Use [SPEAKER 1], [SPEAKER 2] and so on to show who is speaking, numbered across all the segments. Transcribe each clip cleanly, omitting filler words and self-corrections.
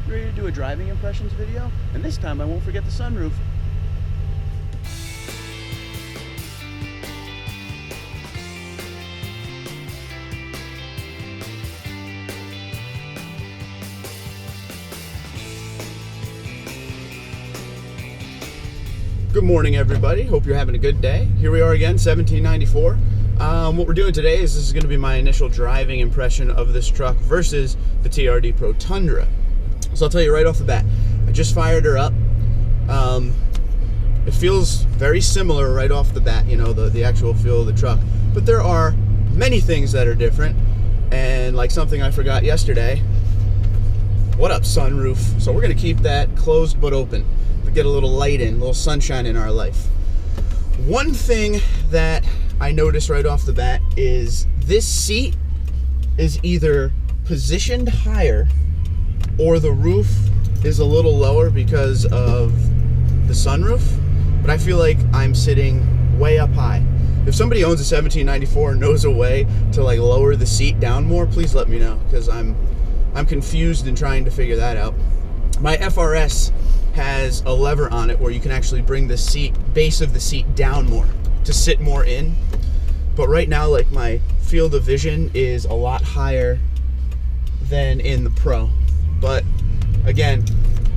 [SPEAKER 1] Ready to do a driving impressions video? And this time I won't forget the sunroof. Good morning, everybody. Hope you're having a good day. Here we are again, 1794. What we're doing today is this is going to be my initial driving impression of this truck versus the TRD Pro Tundra. So I'll tell you right off the bat, I just fired her up. It feels very similar right off the bat, you know, the actual feel of the truck. But there are many things that are different. And like something I forgot yesterday, what up, sunroof? So we're going to keep that closed but open. Get a little light in, a little sunshine in our life. One thing that I noticed right off the bat is this seat is either positioned higher or the roof is a little lower because of the sunroof, but I feel like I'm sitting way up high. If somebody owns a 1794 and knows a way to like lower the seat down more, please let me know, because I'm confused and trying to figure that out. My FRS has a lever on it where you can actually bring the base of the seat down more to sit more in. But right now, like, my field of vision is a lot higher than in the Pro. But again,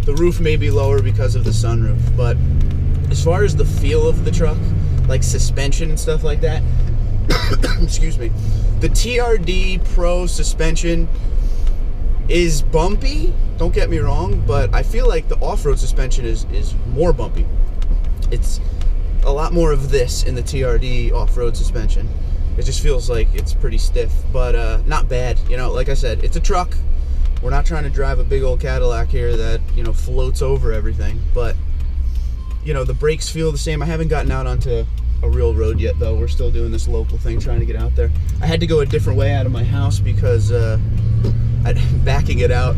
[SPEAKER 1] the roof may be lower because of the sunroof. But as far as the feel of the truck, like suspension and stuff like that, excuse me, the TRD Pro suspension is bumpy, don't get me wrong, but I feel like the off-road suspension is more bumpy. It's a lot more of this in the TRD off-road suspension. It just feels like it's pretty stiff, but not bad. You know, like I said, it's a truck. We're not trying to drive a big old Cadillac here that, you know, floats over everything, but, you know, the brakes feel the same. I haven't gotten out onto a real road yet, though. We're still doing this local thing, trying to get out there. I had to go a different way out of my house because backing it out,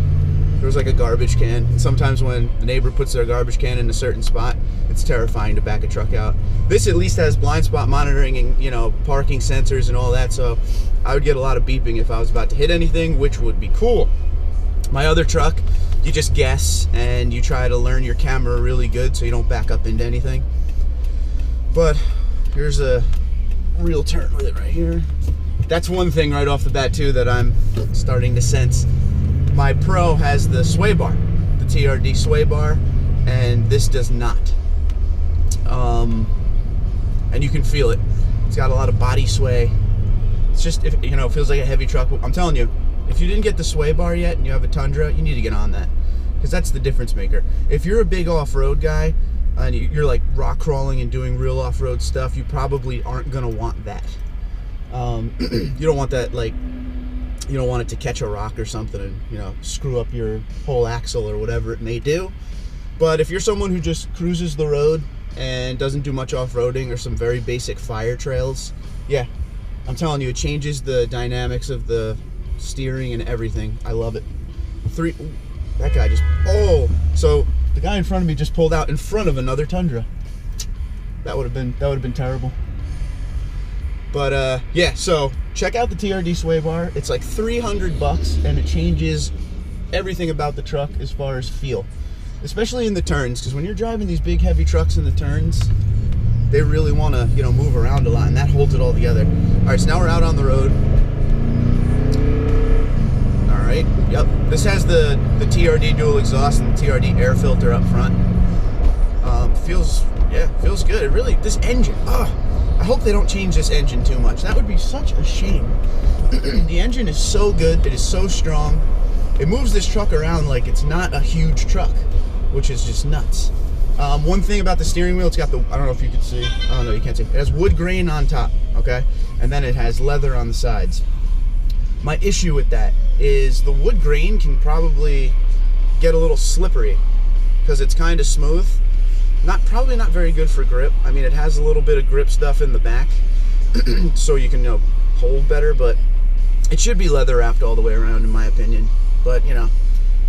[SPEAKER 1] there was like a garbage can. Sometimes when the neighbor puts their garbage can in a certain spot, it's terrifying to back a truck out. This at least has blind spot monitoring and, you know, parking sensors and all that, so I would get a lot of beeping if I was about to hit anything, which would be cool. My other truck, you just guess and you try to learn your camera really good so you don't back up into anything. But here's a real turn with it right here. That's one thing right off the bat too that I'm starting to sense. My Pro has the sway bar, the TRD sway bar, and this does not. And you can feel it. It's got a lot of body sway. It's just, if you know, it feels like a heavy truck. I'm telling you, if you didn't get the sway bar yet and you have a Tundra, you need to get on that, because that's the difference maker. If you're a big off-road guy and you're like rock crawling and doing real off-road stuff, you probably aren't gonna want that. You don't want that, like, you don't want it to catch a rock or something and, you know, screw up your whole axle or whatever it may do. But if you're someone who just cruises the road and doesn't do much off-roading or some very basic fire trails, yeah, I'm telling you, it changes the dynamics of the steering and everything. I love it. That guy just, so the guy in front of me just pulled out in front of another Tundra. That would have been terrible. But yeah, so check out the TRD sway bar. It's like $300 and it changes everything about the truck as far as feel, especially in the turns, because when you're driving these big heavy trucks in the turns, they really want to, you know, move around a lot, and that holds it all together. All right, so now we're out on the road. All right, yep, this has the TRD dual exhaust and the TRD air filter up front. Feels good. It really, this engine, I hope they don't change this engine too much. That would be such a shame. The engine is so good. It is so strong. It moves this truck around like it's not a huge truck, which is just nuts. One thing about the steering wheel, it's got the, I don't know if you can see. Oh, no, you can't see. It has wood grain on top, okay? And then it has leather on the sides. My issue with that is the wood grain can probably get a little slippery because it's kind of smooth. Probably not very good for grip. I mean, it has a little bit of grip stuff in the back, so you can, you know, hold better, but it should be leather wrapped all the way around, in my opinion. But, you know,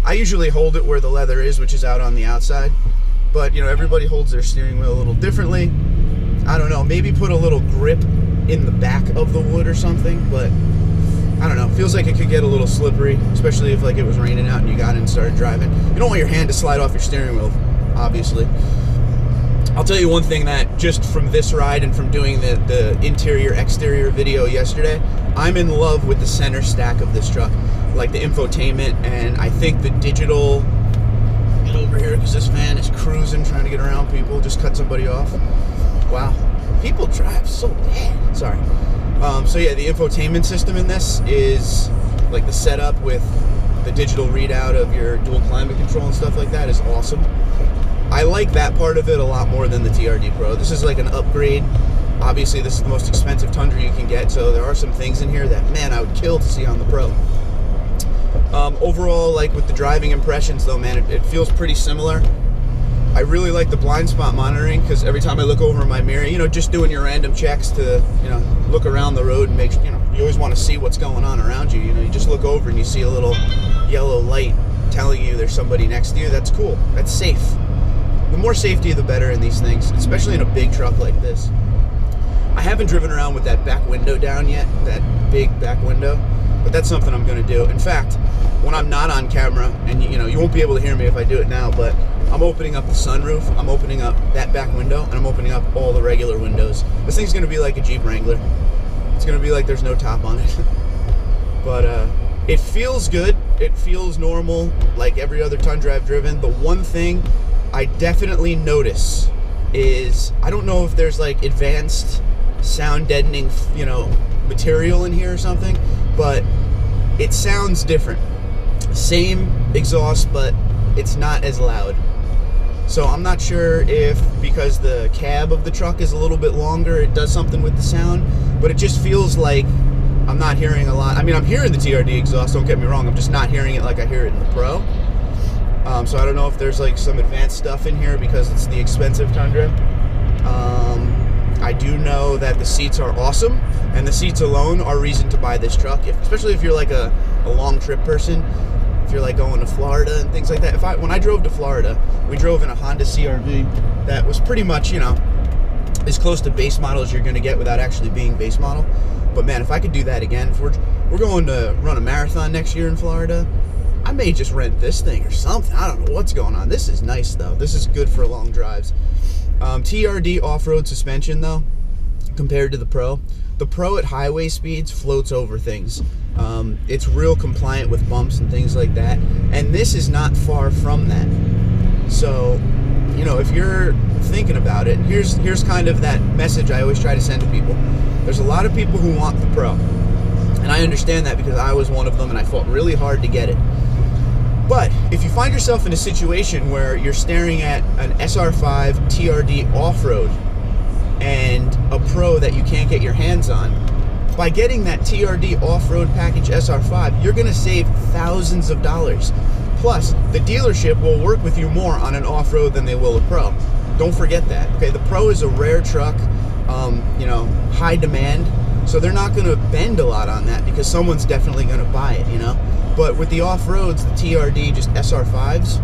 [SPEAKER 1] I usually hold it where the leather is, which is out on the outside. But, you know, everybody holds their steering wheel a little differently. I don't know, maybe put a little grip in the back of the wood or something, but I don't know, feels like it could get a little slippery, especially if like it was raining out and you got in and started driving. You don't want your hand to slide off your steering wheel, obviously. I'll tell you one thing that just from this ride and from doing the interior exterior video yesterday, I'm in love with the center stack of this truck, like the infotainment, and I think the digital. Get over here because this van is cruising, trying to get around people. Just cut somebody off. Wow, people drive so bad. Sorry. So yeah, the infotainment system in this is like the setup with the digital readout of your dual climate control and stuff like that is awesome. I like that part of it a lot more than the TRD Pro. This is like an upgrade. Obviously, this is the most expensive Tundra you can get, so there are some things in here that, man, I would kill to see on the Pro. Overall, like with the driving impressions though, man, it feels pretty similar. I really like the blind spot monitoring because every time I look over in my mirror, you know, just doing your random checks to, you know, look around the road and make, you know, you always want to see what's going on around you. You know, you just look over and you see a little yellow light telling you there's somebody next to you. That's cool. That's safe. The more safety, the better in these things, especially in a big truck like this. I haven't driven around with that back window down yet, that big back window, but that's something I'm going to do. In fact, when I'm not on camera, and you know, you won't be able to hear me if I do it now, but I'm opening up the sunroof, I'm opening up that back window, and I'm opening up all the regular windows. This thing's going to be like a Jeep Wrangler. It's going to be like there's no top on it. But it feels good. It feels normal, like every other Tundra I've driven. The one thing I definitely notice is, I don't know if there's like advanced sound deadening, you know, material in here or something, but it sounds different. Same exhaust, but it's not as loud. So I'm not sure if because the cab of the truck is a little bit longer, it does something with the sound, but it just feels like I'm not hearing a lot. I mean, I'm hearing the TRD exhaust, don't get me wrong, I'm just not hearing it like I hear it in the Pro. So I don't know if there's like some advanced stuff in here because it's the expensive Tundra. I do know that the seats are awesome, and the seats alone are reason to buy this truck, especially if you're like a long trip person. If you're like going to Florida and things like that. When I drove to Florida, we drove in a Honda CR-V that was pretty much, you know, as close to base model as you're going to get without actually being base model. But man, if I could do that again, if we're going to run a marathon next year in Florida, I may just rent this thing or something. I don't know what's going on. This is nice though. This is good for long drives. TRD off-road suspension though, compared to the Pro. The Pro at highway speeds floats over things. It's real compliant with bumps and things like that. And this is not far from that. So, you know, if you're thinking about it, here's kind of that message I always try to send to people. There's a lot of people who want the Pro. And I understand that because I was one of them and I fought really hard to get it. But if you find yourself in a situation where you're staring at an SR5 TRD off-road and a Pro that you can't get your hands on, by getting that TRD off-road package SR5, you're going to save thousands of dollars. Plus, the dealership will work with you more on an off-road than they will a Pro. Don't forget that. Okay, the Pro is a rare truck, you know, high demand, so they're not going to bend a lot on that because someone's definitely going to buy it, you know. But with the off-roads, the TRD, just SR5s,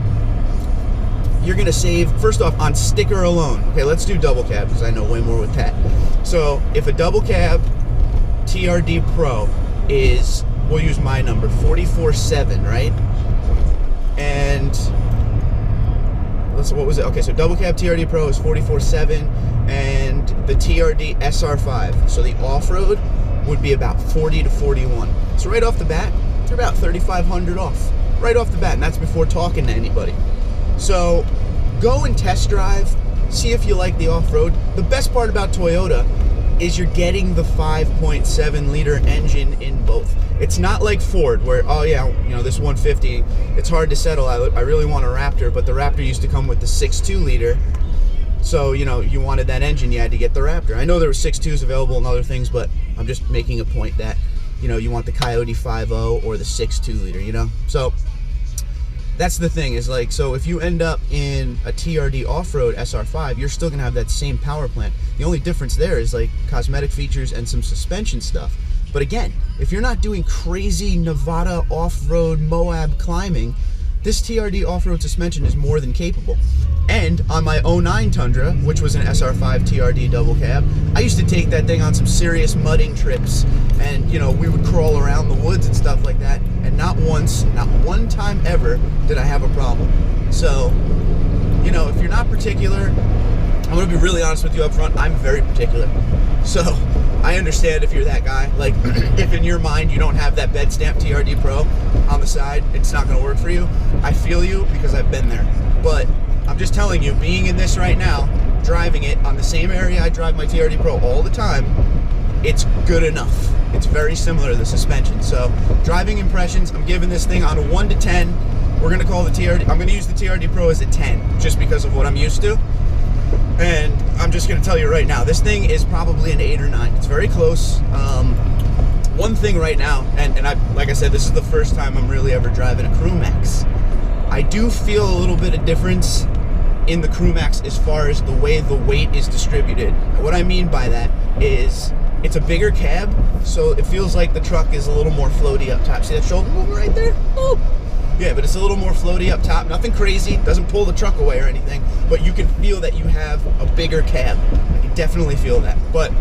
[SPEAKER 1] you're going to save, first off, on sticker alone. Okay, let's do double cab because I know way more with that. So if a double cab TRD Pro is, we'll use my number, 44.7, right? And what was it? Okay, so double cab TRD Pro is 44.7, and the TRD SR5, so the off-road, would be about 40 to 41. So right off the bat, you're about 3,500 off. Right off the bat, and that's before talking to anybody. So go and test drive, see if you like the off-road. The best part about Toyota is you're getting the 5.7 liter engine in both. It's not like Ford where, oh yeah, you know, this 150, it's hard to settle. I really want a Raptor, but the Raptor used to come with the 6.2 liter. So, you know, you wanted that engine, you had to get the Raptor. I know there were 6.2s available and other things, but I'm just making a point that, you know, you want the Coyote 5.0 or the 6.2 liter, you know? So that's the thing, is like, so if you end up in a TRD off-road SR5, you're still gonna have that same power plant. The only difference there is like cosmetic features and some suspension stuff. But again, if you're not doing crazy Nevada off-road Moab climbing, this TRD off-road suspension is more than capable. And on my 09 Tundra, which was an SR5 TRD double cab, I used to take that thing on some serious mudding trips, and you know, we would crawl around the woods and stuff like that, and not once, not one time ever did I have a problem. So, you know, if you're not particular, I'm gonna be really honest with you up front, I'm very particular. So, I understand if you're that guy. Like, if in your mind you don't have that bed stamp TRD Pro on the side, it's not gonna work for you. I feel you because I've been there. But I'm just telling you, being in this right now, driving it on the same area I drive my TRD Pro all the time, it's good enough. It's very similar to the suspension. So, driving impressions, I'm giving this thing on a 1 to 10. We're gonna call the TRD, I'm gonna use the TRD Pro as a 10, just because of what I'm used to. And I'm just gonna tell you right now, this thing is probably an 8 or 9. It's very close. One thing right now, and like I said, this is the first time I'm really ever driving a Crewmax. I do feel a little bit of difference in the Crewmax as far as the way the weight is distributed. What I mean by that is it's a bigger cab, so it feels like the truck is a little more floaty up top. See that shoulder movement right there? Oh. Yeah, but it's a little more floaty up top. Nothing crazy, doesn't pull the truck away or anything, but you can feel that you have a bigger cab. You definitely feel that. But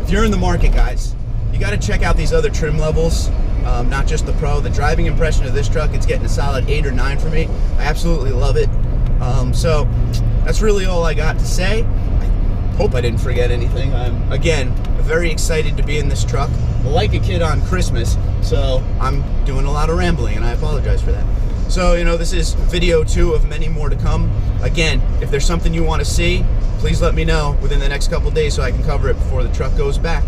[SPEAKER 1] if you're in the market, guys, you got to check out these other trim levels, not just the Pro. The driving impression of this truck, it's getting a solid 8 or 9 for me. I absolutely love it. So that's really all I got to say. I hope I didn't forget anything. I'm, again, very excited to be in this truck, like a kid on Christmas, so I'm doing a lot of rambling, and I apologize for that. So, you know, this is video 2 of many more to come. Again, if there's something you want to see, please let me know within the next couple days so I can cover it before the truck goes back.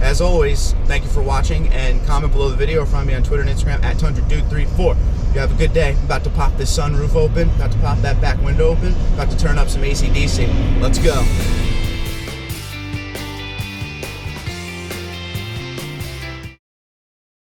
[SPEAKER 1] As always, thank you for watching, and comment below the video or find me on Twitter and Instagram at TundraDude34. You have a good day. I'm about to pop this sunroof open, about to pop that back window open, about to turn up some AC/DC. Let's go.